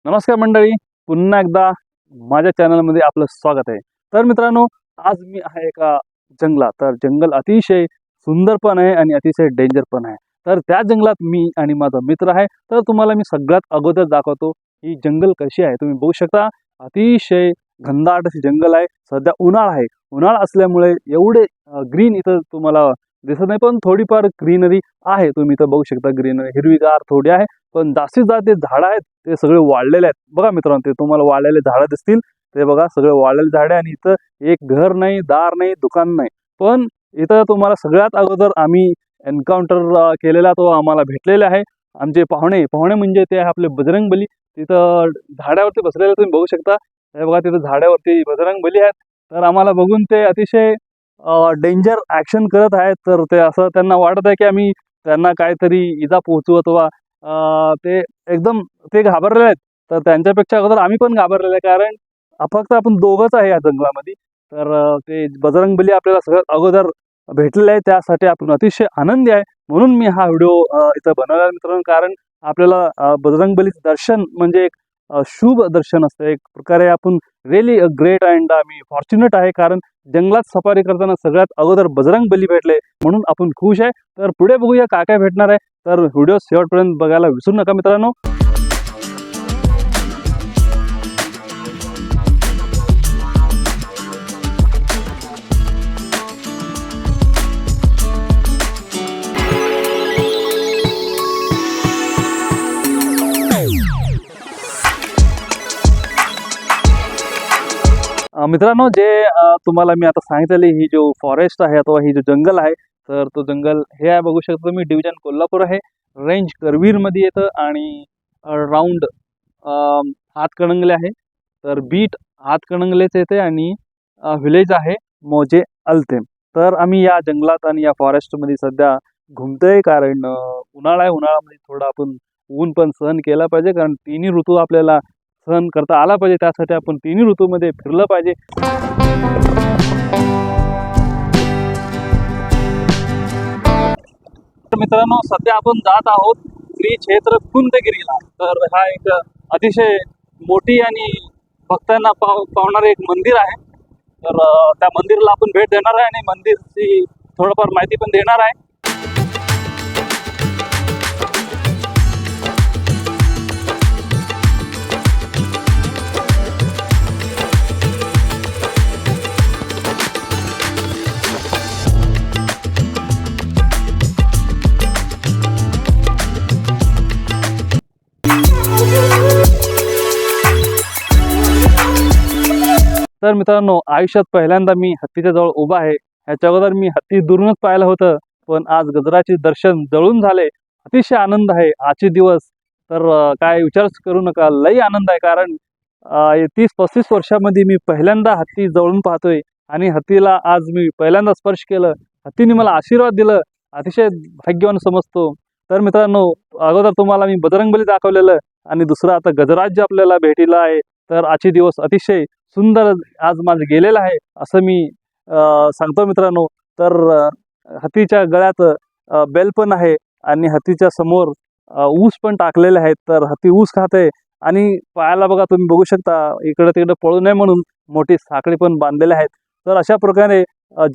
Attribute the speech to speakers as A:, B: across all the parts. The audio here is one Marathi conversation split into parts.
A: नमस्कार मंडळी, पुन्हा एकदा माझ्या चॅनलमध्ये आपलं स्वागत आहे। तर मित्रांनो, आज मी आहे एका जंगलात। तर जंगल अतिशय सुंदर पण आहे आणि अतिशय डेंजर पण आहे। तर त्या जंगलात मी आणि माझा मित्र आहे। तर तुम्हाला मी सगळ्यात अगोदर दाखवतो ही जंगल कशी आहे। तुम्ही बघू शकता, अतिशय घनदाट अशी जंगल आहे। सध्या उन्हाळा आहे, उन्हाळा असल्यामुळे एवढे ग्रीन इथं तुम्हाला दिसत नाही, पण थोडीफार ग्रीनरी आहे। तुम्ही इथं बघू शकता, ग्रीनरी हिरवीगार थोडी आहे, पण जास्तीत जास्त झाडं आहेत ते सगळे वाळलेले आहेत। बघा मित्रांनो, ते तुम्हाला वाळलेले झाडं दिसतील, ते बघा सगळे वाळलेले झाडे। आणि इथं एक घर नाही, दार नाही, दुकान नाही, पण इथं तुम्हाला सगळ्यात अगोदर आम्ही एन्काउंटर केलेला तो आम्हाला भेटलेला आहे। आमचे पाहुणे पाहुणे म्हणजे ते आहे आपले बजरंगबली। तिथं झाडावरती बसलेले तुम्ही बघू शकता, हे बघा तिथं झाडावरती बजरंगबली आहेत। तर आम्हाला बघून ते अतिशय डेंजर ॲक्शन करत आहेत। तर ते असं त्यांना वाटत आहे की आम्ही त्यांना काहीतरी इजा पोहोचवू अथवा ते एकदम ते घाबरलेले आहेत। तर त्यांच्यापेक्षा अगोदर आम्ही पण घाबरलेले आहे, कारण फक्त आपण दोघंच आहे या जंगलामध्ये। तर ते बजरंगबली आपल्याला सगळ्यात अगोदर भेटलेले आहे, त्यासाठी आपण अतिशय आनंदी आहे। म्हणून मी हा व्हिडिओ इथं बनवला मित्रांनो, कारण आपल्याला बजरंगबलीचं दर्शन म्हणजे एक शुभ दर्शन असतं एक प्रकारे। आपण रिअली ग्रेट अँड आम्ही फॉर्च्युनेट आहे, कारण जंगलात सफारी करताना सगळ्यात अगोदर बजरंगबली भेटले, म्हणून आपण खुश आहे। तर पुढे बघूया काय काय भेटणार आहे। तर व्हिडिओ शेवटपर्यंत बघायला विसरू नका मित्रांनो। मित्रांनो, जे तुम्हाला मी आता सांगितलेली ही जो फॉरेस्ट आहे अथवा ही जो जंगल आहे, तर तो जंगल हे आहे, बघू शकता तुम्ही, डिव्हिजन कोल्हापूर आहे, रेंज करवीरमध्ये येतं। आणि राऊंड हातकणंगले आहे, तर बीट हातकणंगलेच येते। आणि व्हिलेज आहे मोजे अल्तेम। तर आम्ही या जंगलात आणि या फॉरेस्टमध्ये सध्या घुमतोय, कारण उन्हाळा आहे। उन्हाळ्यामध्ये थोडं आपण ऊन पण सहन केला पाहिजे, कारण तिन्ही ऋतू आपल्याला सहन करता आला पाहिजे, त्यासाठी आपण तिन्ही ऋतूमध्ये फिरलं पाहिजे। तर मित्रांनो, सध्या आपण जात आहोत श्री क्षेत्र कुंतगिरीला। तर हा एक अतिशय मोठी आणि भक्तांना पावणारे एक मंदिर आहे। तर त्या मंदिराला आपण भेट देणार आहे आणि मंदिरची थोडंफार माहिती पण देणार आहे। तर मित्रांनो, आयुष्यात पहिल्यांदा मी हत्तीच्या जवळ उभा आहे। ह्याच्या अगोदर मी हत्ती दुरूनच पाहिलं होतं, पण आज गजराचे दर्शन जवळून झाले। अतिशय आनंद आहे आजचे दिवस। तर काय विचारच करू नका, लई आनंद आहे, कारण 30-35 वर्षामध्ये मी पहिल्यांदा हत्ती जवळून पाहतोय। आणि हत्तीला आज मी पहिल्यांदा स्पर्श केलं, हत्तीने मला आशीर्वाद दिलं, अतिशय भाग्यवान समजतो। तर मित्रांनो, अगोदर तुम्हाला मी बजरंगबली दाखवलेलं, आणि दुसरं आता गजराज आपल्याला भेटीला आहे। तर आजचे दिवस अतिशय सुंदर आज माझं गेलेलं आहे, असं मी सांगतो मित्रांनो। तर हत्तीच्या गळ्यात बेल पण आहे, आणि हत्तीच्या समोर ऊस पण टाकलेले आहेत। तर हत्ती ऊस खाते, आणि पायाला बघा तुम्ही बघू शकता, इकडं तिकडं पळू नये म्हणून मोठी साखळी पण बांधलेले आहेत। तर अशा प्रकारे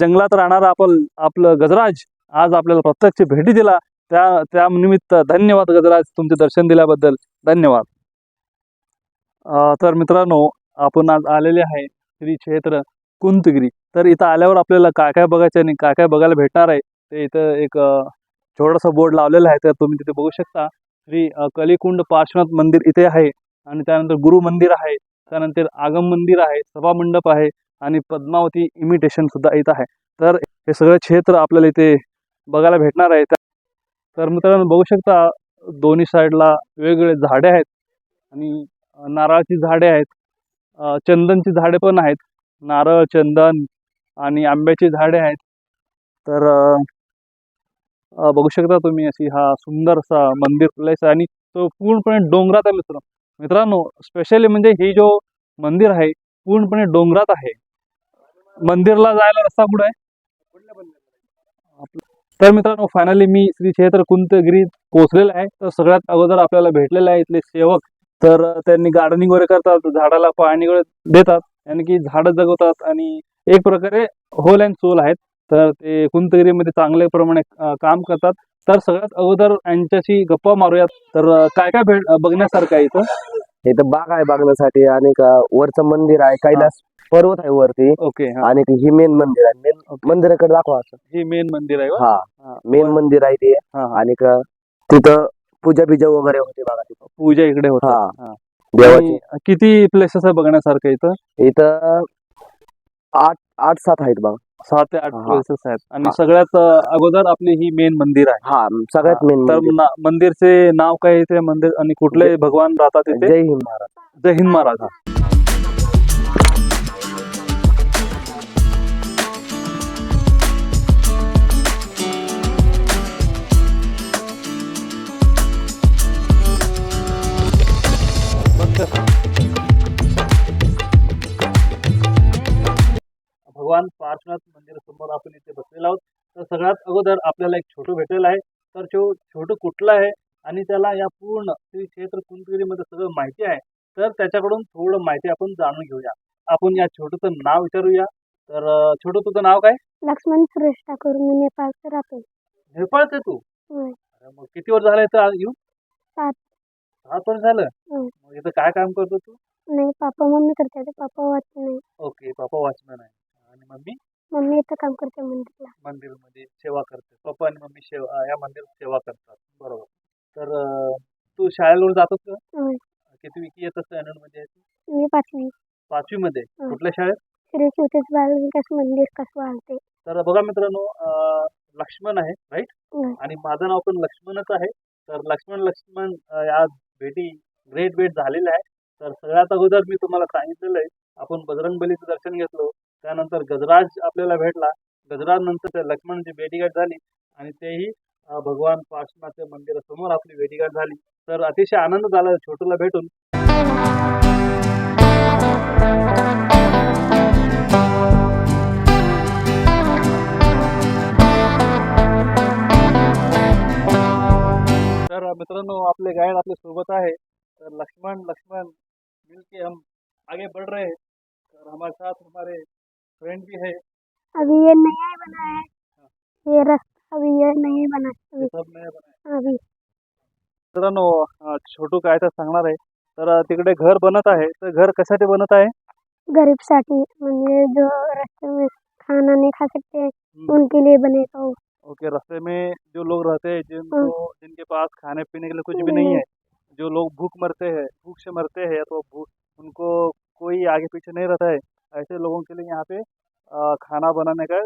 A: जंगलात राहणारा आपलं गजराज आज आपल्याला प्रत्यक्ष भेटी दिला, त्या निमित्त धन्यवाद गजराज, तुमचे दर्शन दिल्याबद्दल धन्यवाद। तर मित्रांनो, आपण आज आलेले आहे श्री क्षेत्र कुंतगिरी। तर इथं आल्यावर आपल्याला काय काय बघायचं आणि काय काय बघायला भेटणार आहे, ते इथं एक छोटासा बोर्ड लावलेला आहे। तर तुम्ही तिथे बघू शकता, श्री कलिकुंड पार्श्वनाथ मंदिर इथे आहे, आणि त्यानंतर गुरु मंदिर आहे, त्यानंतर आगम मंदिर आहे, सभा मंडप आहे, आणि पद्मावती इमिटेशन सुद्धा इथं आहे। तर हे सगळं क्षेत्र आपल्याला इथे बघायला भेटणार आहे। तर मित्रांनो, बघू शकता, दोन्ही साईडला वेगवेगळे झाडे आहेत, आणि नारळाची झाडे आहेत, चंदनची झाडे पण आहेत, नारळ, चंदन आणि आंब्याची झाडे आहेत। तर बघू शकता तुम्ही, अशी हा सुंदर असा मंदिर प्लेस आहे, आणि तो पूर्णपणे डोंगरात आहे मित्रांनो। स्पेशली म्हणजे ही जो मंदिर आहे पूर्णपणे डोंगरात आहे। मंदिरला जायला रस्ता कुठे आहे? तर मित्रांनो, फायनली मी श्री क्षेत्र कुंतगिरी पोहोचलेला आहे। तर सगळ्यात अगोदर आपल्याला भेटलेला आहे इथले सेवक, तर त्यांनी गार्डनिंग वगैरे करतात, झाडाला पाणी वगैरे देतात, आणि की झाडं जगवतात आणि एक प्रकारे होल अँड सोल आहेत. तर ते कुंतगिरीमध्ये चांगल्या प्रमाणे काम करतात. तर सगळ्यात अगोदर यांच्याशी गप्पा मारूयात. तर काय काय बघण्यासारखं आहे इथं?
B: इथं बाग आहे बघण्यासाठी आणि वरचं मंदिर आहे, कैलास पर्वत आहे वरती.
A: ओके, हा.
B: आणि ही मेन मंदिर आहे. Main
A: okay.
B: मंदिराकडे दाखवा असं.
A: हे मेन मंदिर आहे का?
B: हा,
A: हा.
B: मेन मंदिर आहे ते.
A: हा, हा.
B: आणि तिथं पूजा बिजा वगैरे होते बघा तिथं.
A: पूजा इकडे होतात.
B: हा.
A: हा.
B: देवाची.
A: आणि किती प्लेसेस आहे बघण्यासारखं इथं?
B: इथं 8-7 आहेत बघा.
A: 6 ते 8
B: हा.
A: प्लेसेस आहेत. आणि
B: हा.
A: सगळ्यात अगोदर आपली ही मेन मंदिर आहे.
B: हा, सगळ्यात मेन
A: तर
B: मंदिर.
A: मंदिरचे नाव काय आहे ते मंदिर, आणि कुठले भगवान राहतात तिथे?
B: जय हिंद महाराज.
A: जय हिंद महाराज. भगवान पार्श्वनाथ मंदिरासमोर आपण इथे बसलेलो आहोत. तर सगळ्यात अगोदर आपल्याला एक छोटू भेटलेला आहे. तर छोटू कुठला आहे आणि त्याला या पूर्ण श्री क्षेत्र कुंतगिरीमध्ये सगळं माहिती आहे. तर त्याच्याकडून थोडं माहिती आपण जाणून घेऊया. आपण या छोटूचं नाव विचारूया. तर छोटू, तुझं नाव काय?
C: लक्ष्मण सुरेश ठाकूर. मी नेपाळचं राहते.
A: नेपाळचं तू?
C: होय.
A: अरे मग किती वर्ष झालं इथं येऊन?
C: 7.
A: 7 वर्ष झालं.
C: होय.
A: मग इथं काय काम करतो तू?
C: नाही, पापा मम्मी करते. पापा वाचते नाही.
A: ओके, पप्पा वॉचमॅन आहे आणि मम्मी
C: मम्मी इथं काम करते मंदिरला.
A: मंदिरमध्ये सेवा करते. पप्पा आणि मम्मी या मंदिरात सेवा करतात. बरोबर. तर तू शाळेला जातोस का?
C: होय.
A: किती येत असतं मध्ये?
C: मी 5वी.
A: 5वी मध्ये.
C: हं.
A: कुठल्या शाळेत?
C: श्री ज्योतिष बाल विकास मंदिर कसवा आहे.
A: तर बघा मित्रांनो, लक्ष्मण आहे, राईट?
C: होय.
A: आणि माझं नाव पण लक्ष्मणच आहे. तर लक्ष्मण या भेटी ग्रेट भेट झालेल्या आहे. तर सगळ्यात अगोदर मी तुम्हाला सांगितलेलं आहे, आपण बजरंगबलीचं दर्शन घेतलं. त्यानंतर गजराज आपल्याला भेटला. गजराज नंतर त्या लक्ष्मणची भेटीगाठ झाली, आणि तेही भगवान पार्श्वनाथच्या मंदिरासमोर आपली भेटीगाठ झाली. तर अतिशय आनंद झाला छोटूला भेटून. तर मित्रांनो, आपले गाइड आपल्या सोबत आहे. तर लक्ष्मण मिलके हम आगे बढ़ रहे हैं. तर हमारे साथ हमारे फ्रेंड भी है.
C: अभी ये नया ही बना है. ये रास्ता अभी ये नहीं बना है.
A: सब नया बना है.
C: अभी
A: मित्रांनो, छोटू काय तर सांगणार आहे. तर तिकडे घर बनत आहे. तर घर कशासाठी बनत आहे?
C: गरीबसाठी, म्हणजे जो रास्ते में खाना नहीं खा सकते उनके लिए बनेगा वो.
A: ओके, रास्ते में जो लोग रहते हैं, जिनके पास खाने पीने के लिए कुछ भी नहीं है, जो लोग भूख से मरते हैं, तो उनको कोई आगे पीछे नहीं रहता है, ऐसे लोगों के लिए यहाँ पे खाना बनाने का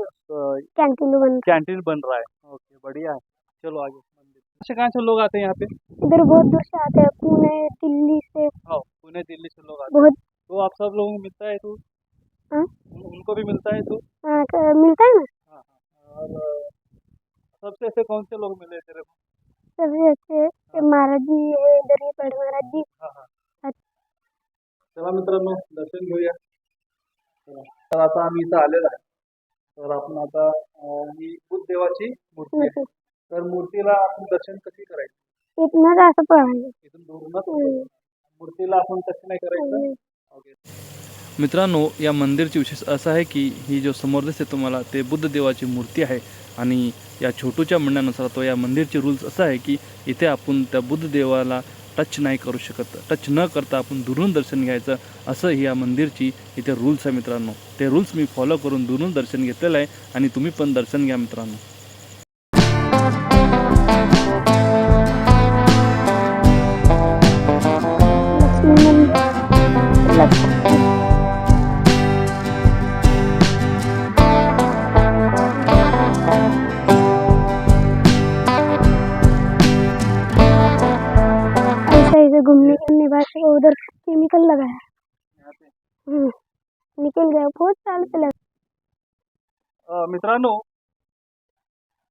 A: कैंटीन बन रहा है. ओके, बढ़िया है. चलो आगे. मंदिर कहाँ से लोग आते हैं यहाँ पे?
C: इधर बहुत दूर से आते हैं, पुणे दिल्ली से.
A: पुणे दिल्ली से लोग आते हैं.
C: बहुत.
A: तो आप सब लोगों को मिलता है तू?
C: हाँ?
A: उनको भी मिलता है तू?
C: हाँ, मिलता है ना.
A: हाँ. और सबसे ऐसे कौन से लोग मिले तेरे को?
C: सबसे अच्छे महाराज जी है इधर ही, बड़े महाराज जी.
A: चला मित्रांनो, दर्शन घेऊया. तर आता आम्ही इथं आलेलो आहे. तर आपण आता ही बुद्धदेवाची मूर्ती आहे. तर मूर्तीला आपण दर्शन कशी करायचं?
C: इथनंच असं पळायचं.
A: इथून दूरूनच मूर्तीला आपण दर्शन नाही करायचं. ओके. मित्रांनो, या मंदिरची विशेष असं आहे की ही जो समोर दिसते तुम्हाला, ते बुद्ध देवाची मूर्ती आहे. आणि या छोटूच्या म्हणण्यानुसार तो या मंदिरचे रूल्स असं आहे की इथे आपण त्या बुद्ध देवाला टच नाही करू शकत. टच न करता आपण दुरून दर्शन घ्यायचं, असं ही या मंदिरची इथे रूल्स आहे मित्रांनो. ते रूल्स मी फॉलो करून दुरून दर्शन घेतलेलं आहे, आणि तुम्ही पण दर्शन घ्या मित्रांनो.
C: ऐसे घूमने के निवास को उधर केमिकल लगा है. निकल गया, बहुत साल पहले.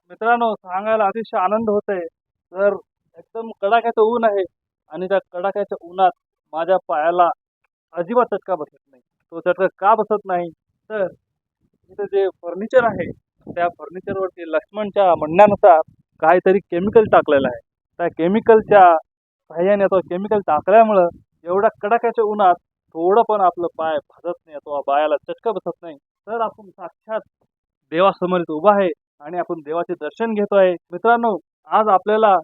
A: मित्रांनो, सांगायला अतिशय आनंद होत आहे. तर एकदम कडाक्याचं ऊन आहे, आणि त्या कडाक्याच्या उन्हात माझ्या पायाला अजिबात चटका बसत नाही. तो चटका का बसत नाही? तर इथे जे फर्निचर आहे, त्या फर्निचरवरती लक्ष्मणच्या म्हणण्यानुसार काहीतरी केमिकल टाकलेलं आहे. त्या केमिकलच्या साह्याने, तो केमिकल टाकल्यामुळं एवढ्या कडाक्याच्या उन्हात थोडं पण आपलं पाय भाजत नाही अथवा पायाला चटका बसत नाही, तर आपण साक्षात देवासमोर इथं उभा आहे आणि आपण देवाचे दर्शन घेतोय. मित्रांनो, आज आपल्याला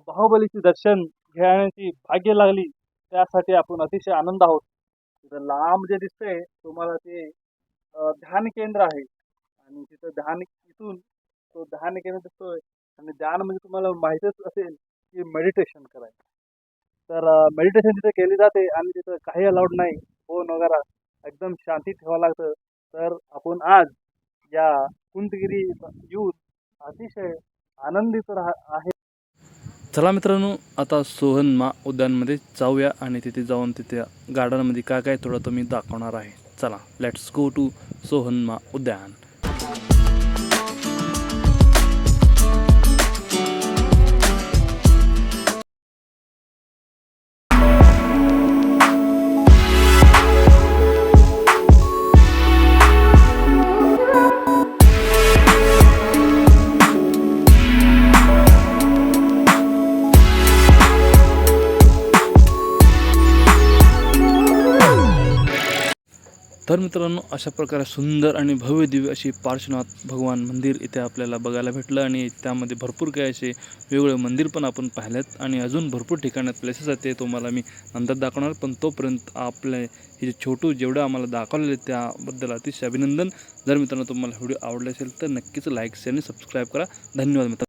A: बाहुबलीचे दर्शन घेण्याची भाग्य लागली, त्यासाठी आपण अतिशय आनंद आहोत. तिथं लांब जे दिसतंय तुम्हाला ते ध्यान केंद्र आहे आणि तिथं ध्यान इथून तो ध्यान केंद्र दिसतोय. आणि ध्यान म्हणजे तुम्हाला माहितच असेल की मेडिटेशन करायचं. तर मेडिटेशन तिथे केली जाते आणि तिथं काही अलाउड नाही, फोन वगैरे एकदम शांती ठेवावं लागतं. तर आपण आज या कुंतगिरी येऊन अतिशय आनंदित आहे. चला मित्रांनो, आता सोहनमा उद्यानमध्ये जाऊया आणि तिथे जाऊन तिथे गार्डनमध्ये काय काय थोडं तुम्ही दाखवणार आहे. चला, लेट्स गो टू सोहनमा उद्यान. तर मित्रांनो, अशा प्रकारे सुंदर आणि भव्य दिव्य अशी पार्श्वनाथ भगवान मंदिर इथे आपल्याला बघायला भेटलं आणि त्यामध्ये भरपूर काही असे वेगवेगळे मंदिर पण आपण पाहिलेत आणि अजून भरपूर ठिकाणात प्लेसेस आहेत, ते तुम्हाला मी नंतर दाखवणार. पण तोपर्यंत आपले हे जे छोटू जेवढं आम्हाला दाखवलेले त्याबद्दल अतिशय अभिनंदन. जर मित्रांनो तुम्हाला व्हिडिओ आवडला असेल तर नक्कीच लाईक शेअर आणि सबस्क्राईब करा. धन्यवाद मित्रांनो.